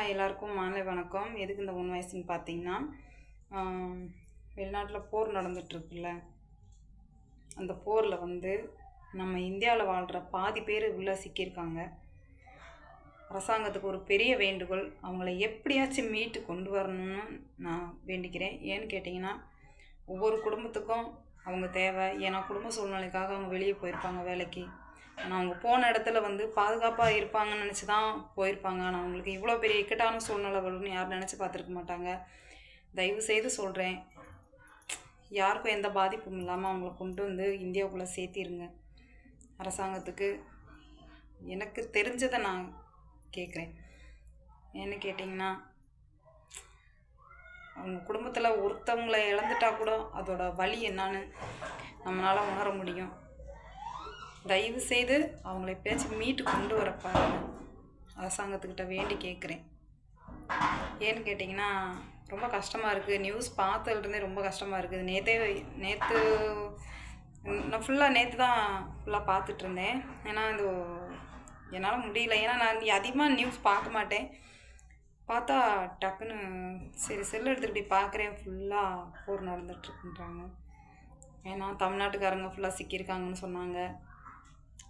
எல்லாருக்கும் மாலை வணக்கம். எதுக்கு இந்த 1 வயசுன்னு பார்த்தீங்கன்னா, வெளிநாட்டில் போர் நடந்துகிட்ருக்குல்ல, அந்த போரில் நம்ம இந்தியாவில் வாழ்கிற பாதி பேர் உள்ளே சிக்கியிருக்காங்க. அரசாங்கத்துக்கு ஒரு பெரிய வேண்டுகோள், அவங்கள எப்படியாச்சும் மீட்டு கொண்டு வரணும்னு நான் வேண்டிக்கிறேன். ஏன்னு கேட்டிங்கன்னா, ஒவ்வொரு குடும்பத்துக்கும் அவங்க தேவை. ஏன்னா குடும்ப சூழ்நிலைக்காக அவங்க வெளியே போயிருப்பாங்க வேலைக்கு. ஆனால் அவங்க போன இடத்துல பாதுகாப்பாக இருப்பாங்கன்னு நினச்சி தான் போயிருப்பாங்க. ஆனால் அவங்களுக்கு இவ்வளோ பெரிய இக்கட்டான சூழ்நிலை வரும்னு யாரும் நினச்சி பார்த்துருக்க மாட்டாங்க. தயவு செய்து சொல்கிறேன், யாருக்கும் எந்த பாதிப்பும் இல்லாமல் அவங்கள கொண்டு இந்தியாவுக்குள்ளே சேர்த்திருங்க. அரசாங்கத்துக்கு எனக்கு தெரிஞ்சதை நான் கேட்குறேன். ஏன்னு கேட்டிங்கன்னா, அவங்க குடும்பத்தில் ஒருத்தவங்களை இழந்துட்டா கூட அதோட வலி என்னன்னு நம்மளால் உணர முடியும். தயவு செய்து அவங்கள எப்பயாச்சும் மீட்டு கொண்டு வர பாருங்க. அரசாங்கத்துக்கிட்ட வேண்டி கேட்குறேன். ஏன்னு கேட்டிங்கன்னா, ரொம்ப கஷ்டமாக இருக்குது. நியூஸ் பார்த்ததுலேருந்தே ரொம்ப கஷ்டமாக இருக்குது. நேற்று நான் நேற்று தான் ஃபுல்லாக பார்த்துட்ருந்தேன். ஏன்னா என்னால் முடியல. ஏன்னா நான் அதிகமாக நியூஸ் பார்க்க மாட்டேன். பார்த்தா டக்குன்னு சரி செல் எடுத்துகிட்டு இப்படி பார்க்குறேன், ஃபுல்லாக போர் நடந்துகிட்ருக்குன்றாங்க. ஏன்னா தமிழ்நாட்டுக்காரங்க ஃபுல்லாக சிக்கியிருக்காங்கன்னு சொன்னாங்க.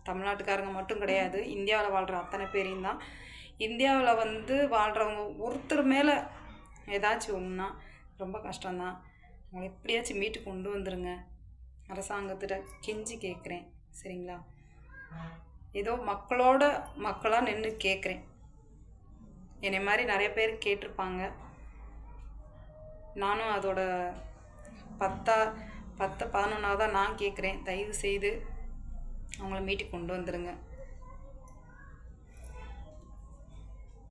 தமிழ்நாட்டுக்காரங்க மட்டும் கிடையாது, இந்தியாவில் வாழ்கிற அத்தனை பேரையும் தான். இந்தியாவில் வாழ்கிறவங்க ஒருத்தர் மேலே ஏதாச்சும் ஒன்றுனா ரொம்ப கஷ்டம்தான். அவங்களை எப்படியாச்சும் மீட்டு கொண்டு வந்துடுங்க. அரசாங்கத்திட்ட கெஞ்சி கேட்குறேன், சரிங்களா? ஏதோ மக்களோட மக்களாக நின்று கேட்குறேன். என்னை மாதிரி நிறைய பேர் கேட்டிருப்பாங்க. நானும் அதோட 10 11 நான் கேட்குறேன். தயவு செய்து அவங்கள மீட்டு கொண்டு வந்துடுங்க.